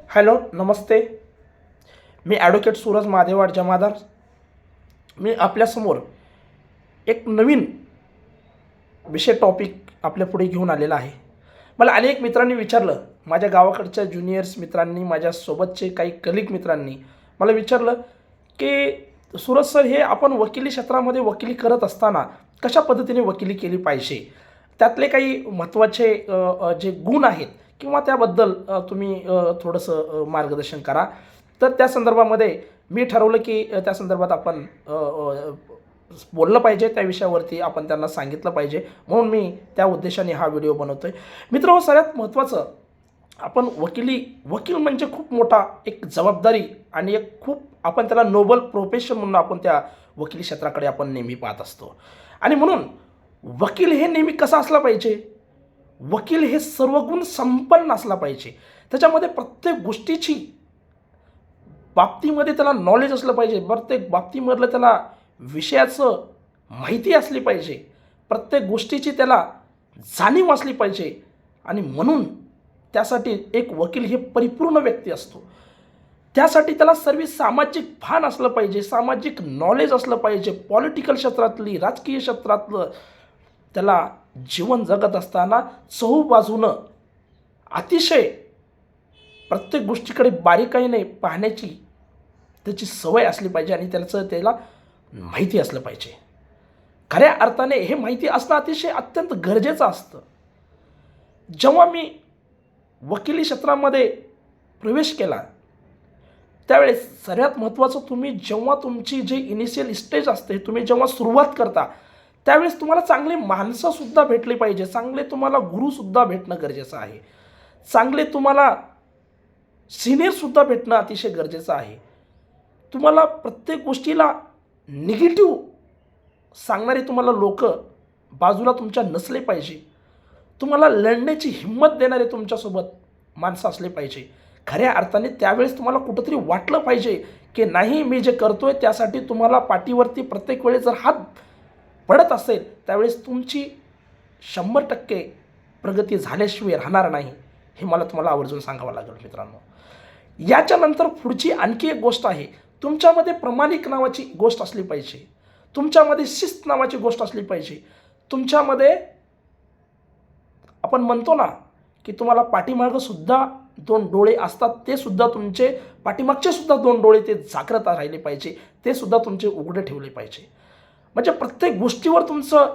Hello, नमस्ते. मी advocate Suraj महादेवाड जमादार. मी आपल्यासमोर एक नवीन विषय टॉपिक आपल्यापुढे घेऊन आलेला आहे. मला अनेक मित्रांनी विचारलं, माझ्या गावाकडच्या ज्युनियर्स मित्रांनी, माझ्यासोबतचे काही कलिग मित्रांनी मला विचारलं की सूरज सर, हे आपण वकिली क्षेत्रामध्ये वकिली करत असताना कशा पद्धतीने वकिली केली पाहिजे, त्यातले काही महत्त्वाचे जे गुण आहेत किंवा त्याबद्दल तुम्ही थोडंसं मार्गदर्शन करा. तर त्या संदर्भामध्ये मी ठरवलं की त्या संदर्भात आपण बोललं पाहिजे, त्या विषयावरती आपण त्यांना सांगितलं पाहिजे, म्हणून मी त्या उद्देशाने हा व्हिडिओ बनवतो आहे. मित्रांनो, सगळ्यात महत्त्वाचं, आपण वकील म्हणजे खूप मोठा एक जबाबदारी आणि एक खूप आपण त्याला नोबल प्रोफेशन म्हणून आपण त्या वकिली क्षेत्राकडे आपण नेहमी पाहत असतो. आणि म्हणून वकील हे नेहमी कसा असला पाहिजे, वकील हे सर्वगुण संपन्न असला पाहिजे. त्याच्यामध्ये प्रत्येक गोष्टीची बाबतीमध्ये त्याला नॉलेज असलं पाहिजे, प्रत्येक बाबतीमधलं त्याला विषयाचं माहिती असली पाहिजे, प्रत्येक गोष्टीची त्याला जाणीव असली पाहिजे. आणि म्हणून त्यासाठी एक वकील हे परिपूर्ण व्यक्ती असतो. त्यासाठी त्याला सर्व सामाजिक भान असलं पाहिजे, सामाजिक नॉलेज असलं पाहिजे, पॉलिटिकल क्षेत्रातली, राजकीय क्षेत्रातलं त्याला जीवन जगत असताना चहूबाजूनं अतिशय प्रत्येक गोष्टीकडे बारीकाईने पाहण्याची त्याची सवय असली पाहिजे आणि त्याला माहिती असलं पाहिजे. खऱ्या अर्थाने हे माहिती असणं अतिशय अत्यंत गरजेचं असतं. जेव्हा मी वकिली क्षेत्रामध्ये प्रवेश केला त्यावेळेस सर्वात महत्त्वाचं, तुम्ही जेव्हा तुमची जे इनिशियल स्टेज असते, तुम्ही जेव्हा सुरुवात करता त्यावेळेस तुम्हाला चांगले माणसंसुद्धा भेटली पाहिजे, चांगले तुम्हाला गुरुसुद्धा भेटणं गरजेचं आहे, चांगले तुम्हाला सिनियरसुद्धा भेटणं अतिशय गरजेचं आहे. तुम्हाला प्रत्येक गोष्टीला निगेटिव्ह सांगणारे तुम्हाला लोक बाजूला तुमच्या नसले पाहिजे. तुम्हाला लढण्याची हिंमत देणारे तुमच्यासोबत माणसं असले पाहिजे. खऱ्या अर्थाने त्यावेळेस तुम्हाला कुठंतरी वाटलं पाहिजे की नाही, मी जे करतोय त्यासाठी तुम्हाला पाठीवरती प्रत्येक वेळेस जर हात पडत असेल त्यावेळेस तुमची 100% प्रगती झाल्याशिवाय राहणार नाही, हे मला तुम्हाला आवर्जून सांगावं लागेल. मित्रांनो, याच्यानंतर पुढची आणखी एक गोष्ट आहे, तुमच्यामध्ये प्रामाणिक नावाची गोष्ट असली पाहिजे, तुमच्यामध्ये शिस्त नावाची गोष्ट असली पाहिजे. तुमच्यामध्ये आपण म्हणतो ना की तुम्हाला पाठीमागं सुद्धा 2 डोळे असतात, ते सुद्धा तुमचे पाठीमागचे सुद्धा 2 डोळे ते जागृत राहिले पाहिजे, ते सुद्धा तुमचे उघडे ठेवले पाहिजे. म्हणजे प्रत्येक गोष्टीवर तुमचं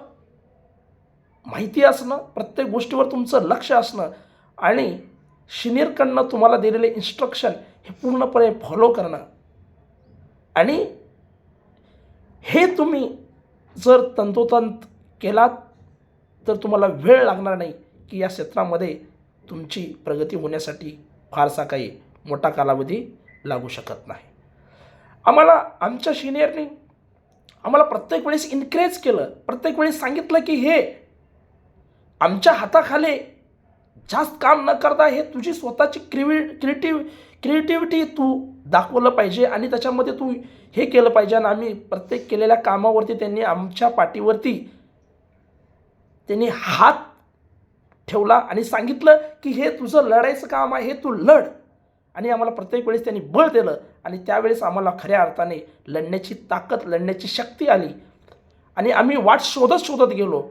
माहिती असणं, प्रत्येक गोष्टीवर तुमचं लक्ष असणं आणि सिनियरकडनं तुम्हाला दिलेले इन्स्ट्रक्शन हे पूर्णपणे फॉलो करणं. आणि हे तुम्ही जर तंतोतंत केलात तर तुम्हाला वेळ लागणार नाही की या क्षेत्रामध्ये तुमची प्रगती होण्यासाठी फारसा काही मोठा कालावधी लागू शकत नाही. आमच्या सिनियरनी आम्हाला प्रत्येक वेळेस इन्करेज केलं, प्रत्येक वेळेस सांगितलं की हे आमच्या हाताखाली जास्त काम न करता हे तुझी स्वतःची क्रिएटिव्हिटी तू दाखवलं पाहिजे आणि त्याच्यामध्ये तू हे केलं पाहिजे. आणि आम्ही प्रत्येक केलेल्या कामावरती त्यांनी आमच्या पाठीवरती त्यांनी हात ठेवला आणि सांगितलं की हे तुझं लढायचं काम आहे, हे तू लढ. आणि आम्हाला प्रत्येक वेळेस त्यांनी बळ दिलं आणि त्यावेळेस आम्हाला खऱ्या अर्थाने लढण्याची ताकद, लढण्याची शक्ती आली आणि आम्ही वाट शोधत गेलो.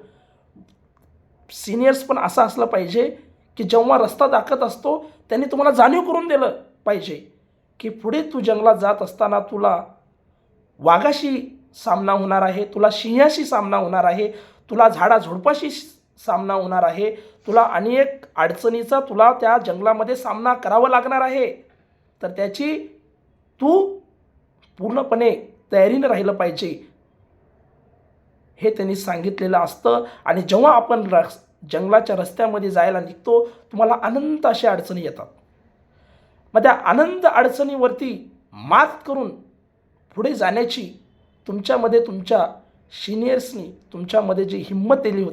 सिनियर्स पण असं असलं पाहिजे की जेव्हा रस्ता दाखवत असतो त्यांनी तुम्हाला जाणीव करून दिलं पाहिजे की पुढे तू जंगलात जात असताना तुला वाघाशी सामना होणार आहे, तुला सिंहाशी सामना होणार आहे, तुला झाडाझुडपाशी सामना होणार आहे, तुला अनेक अडचणीचा तुला त्या जंगलामध्ये सामना करावा लागणार आहे. तर त्याची तू पूर्णपणे तयारीने राहिलं पाहिजे, हे त्यांनी सांगितलेलं असतं. आणि जेव्हा आपण जंगलाच्या रस्त्यामध्ये जायला निघतो तुम्हाला अनंत अशा अडचणी येतात. मग त्या अनंत अडचणीवरती मात करून पुढे जाण्याची तुमच्यामध्ये तुमच्या सिनियर्सनी तुमच्यामध्ये जी हिंमत दिली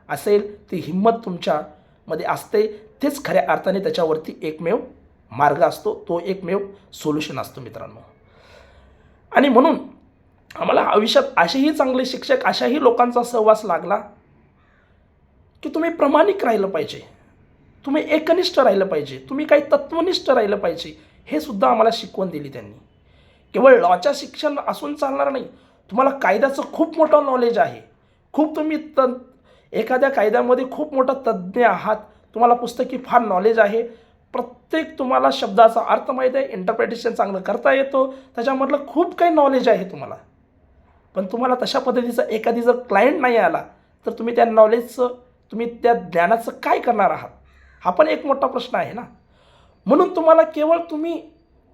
असेल ती हिंमत तुमच्यामध्ये असते. तेच खऱ्या अर्थाने त्याच्यावरती एकमेव मार्ग असतो, तो एकमेव सोल्युशन असतो मित्रांनो. आणि म्हणून आम्हाला आयुष्यात असेही चांगले शिक्षक, अशाही लोकांचा सहवास लागला की तुम्ही प्रामाणिक राहिलं पाहिजे. तुम्ही एकनिष्ठ राहिलं पाहिजे, तुम्ही काही तत्वनिष्ठ राहिलं पाहिजे, हे सुद्धा आम्हाला शिकवण दिली त्यांनी. केवळ लॉच्या शिक्षण असून चालणार नाही, तुम्हाला कायद्याचं खूप मोठं नॉलेज आहे, खूप तुम्ही एखाद्या कायद्यामध्ये खूप मोठा तज्ज्ञ आहात, तुम्हाला पुस्तकी फार नॉलेज आहे, प्रत्येक तुम्हाला शब्दाचा अर्थ माहीत आहे, इंटरप्रिटेशन चांगलं करता येतो, त्याच्यामधलं खूप काही नॉलेज आहे तुम्हाला. पण तुम्हाला तशा पद्धतीचा एखादी जर क्लायंट नाही आला तर तुम्ही त्या नॉलेजचं, तुम्ही त्या ज्ञानाचं काय करणार आहात, हा पण एक मोठा प्रश्न आहे ना. म्हणून तुम्हाला केवळ तुम्ही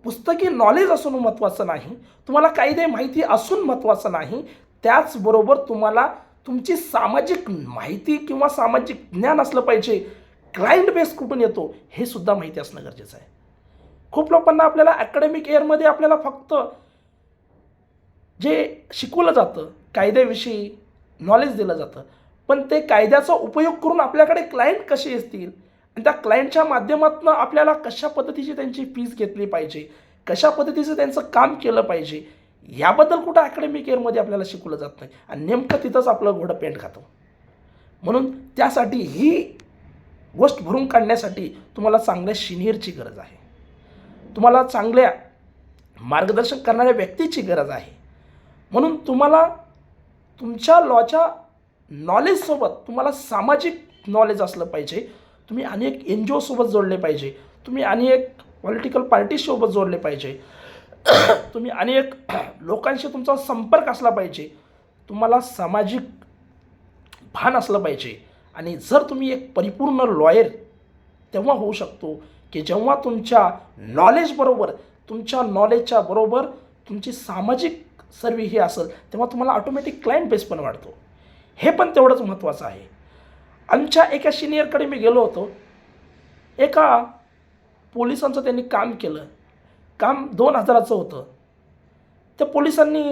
पुस्तकी नॉलेज असून महत्त्वाचं नाही, तुम्हाला कायदे माहिती असून महत्त्वाचं नाही, त्याचबरोबर तुम्हाला तुमची सामाजिक माहिती किंवा सामाजिक ज्ञान असलं पाहिजे. क्लायंट बेस कुठून येतो हे सुद्धा माहिती असणं गरजेचं आहे. खूप लोकांना आपल्याला अकॅडमिक इयरमध्ये आपल्याला फक्त जे शिकवलं जातं कायद्याविषयी नॉलेज दिलं जातं, पण ते कायद्याचा उपयोग करून आपल्याकडे क्लायंट कसे असतील आणि त्या क्लायंटच्या माध्यमातून आपल्याला कशा पद्धतीची त्यांची फीस घेतली पाहिजे, कशा पद्धतीचं त्यांचं काम केलं पाहिजे, याबद्दल कुठं अकॅडमिक इयरमध्ये आपल्याला शिकवलं जात नाही आणि नेमकं तिथंच आपलं घोडं पेंट खातं. म्हणून त्यासाठी ही गोष्ट भरून काढण्यासाठी तुम्हाला चांगल्या सिनियरची गरज आहे, तुम्हाला चांगल्या मार्गदर्शन करणाऱ्या व्यक्तीची गरज आहे. म्हणून तुम्हाला तुमच्या लॉच्या नॉलेजसोबत तुम्हाला सामाजिक नॉलेज असलं पाहिजे, तुम्ही अनेक NGO सोबत जोडले पाहिजे, तुम्ही अनेक पॉलिटिकल पार्टीसोबत जोडले पाहिजे, तुम्ही अनेक लोकांशी तुमचा संपर्क असला पाहिजे, तुम्हाला सामाजिक भान असलं पाहिजे. आणि जर तुम्ही एक परिपूर्ण लॉयर तेव्हा होऊ शकतो की जेव्हा तुमच्या नॉलेजबरोबर, तुमच्या नॉलेजच्या बरोबर तुमची सामाजिक सर्व हे असेल, तेव्हा तुम्हाला ऑटोमॅटिक क्लायंट बेस पण वाढतो. हे पण तेवढंच महत्त्वाचं आहे. आमच्या एका सिनियरकडे मी गेलो होतो, एका पोलिसांचं त्यांनी काम केलं, काम 2000चं होतं. त्या पोलिसांनी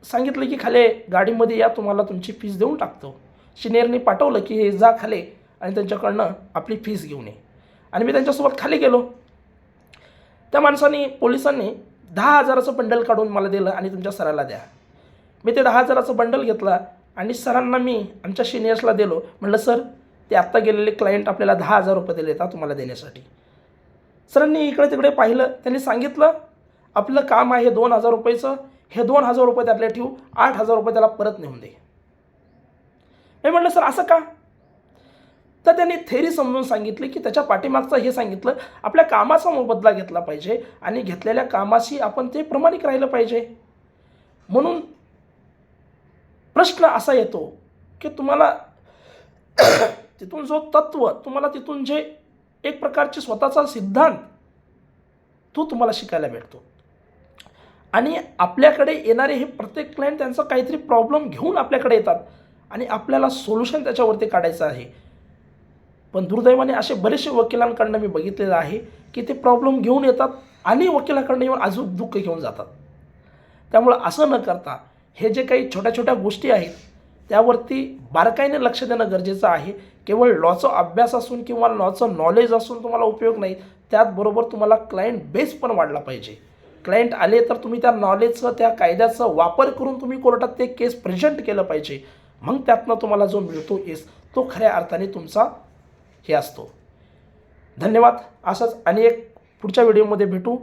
सांगितलं की खाली गाडीमध्ये या, तुम्हाला तुमची फीस देऊन टाकतो. सिनियरनी पाठवलं की जा खाली आणि त्यांच्याकडनं आपली फीस घेऊन ये. आणि मी त्यांच्यासोबत खाली गेलो. त्या माणसाने, पोलिसांनी 10,000चं बंडल काढून मला दिलं आणि तुमच्या सराला द्या. मी ते 10,000चं बंडल घेतला आणि सरांना मी आमच्या सिनियर्सला दिलो. म्हटलं सर, ते आत्ता गेलेले क्लायंट आपल्याला 10,000 रुपये दिले आहेत तुम्हाला देण्यासाठी. सरांनी इकडे तिकडे पाहिलं, त्यांनी सांगितलं आपलं काम आहे 2,000 रुपयेचं, हे 2,000 रुपये त्यातले ठेवू, 8,000 रुपये त्याला परत नेऊन दे. मी म्हटलं सर असं का? तर त्यांनी थेरी समजून सांगितली की त्याच्या पाठीमागचं हे सांगितलं, आपल्या कामाचा मोबदला घेतला पाहिजे आणि घेतलेल्या कामाशी आपण ते प्रामाणिक राहिलं पाहिजे. म्हणून प्रश्न असा येतो की तुम्हाला तिथून जो तत्व, तुम्हाला तिथून जे एक प्रकारचे स्वतःचा सिद्धांत तो तुम्हाला शिकायला भेटतो. आणि आपल्याकडे येणारे हे प्रत्येक क्लायंट त्यांचा काहीतरी प्रॉब्लेम घेऊन आपल्याकडे येतात आणि आपल्याला सोल्युशन त्याच्यावरती काढायचं आहे. पण दुर्दैवाने असे बरेचसे वकिलांकडनं मी बघितलेलं आहे की ते प्रॉब्लेम घेऊन येतात आणि वकिलाकडनं येऊन अजून दुःख घेऊन जातात. त्यामुळं असं न करता हे जे काही छोट्या छोट्या गोष्टी आहेत त्यावरती बारकाईने लक्ष देणं गरजेचं आहे. केवळ लॉचा अभ्यास असून किंवा लॉचं नॉलेज असून तुम्हाला उपयोग नाही, त्याचबरोबर तुम्हाला क्लायंट बेस पण वाढला पाहिजे. क्लायंट आले तर तुम्ही त्या नॉलेजचं, त्या कायद्याचा वापर करून तुम्ही कोर्टात ते केस प्रेझेंट केलं पाहिजे. मग त्यातनं तुम्हाला जो मिळतो केस तो खऱ्या अर्थाने तुमचा हे असतो. धन्यवाद. असंच अनेक पुढच्या व्हिडिओमध्ये भेटू.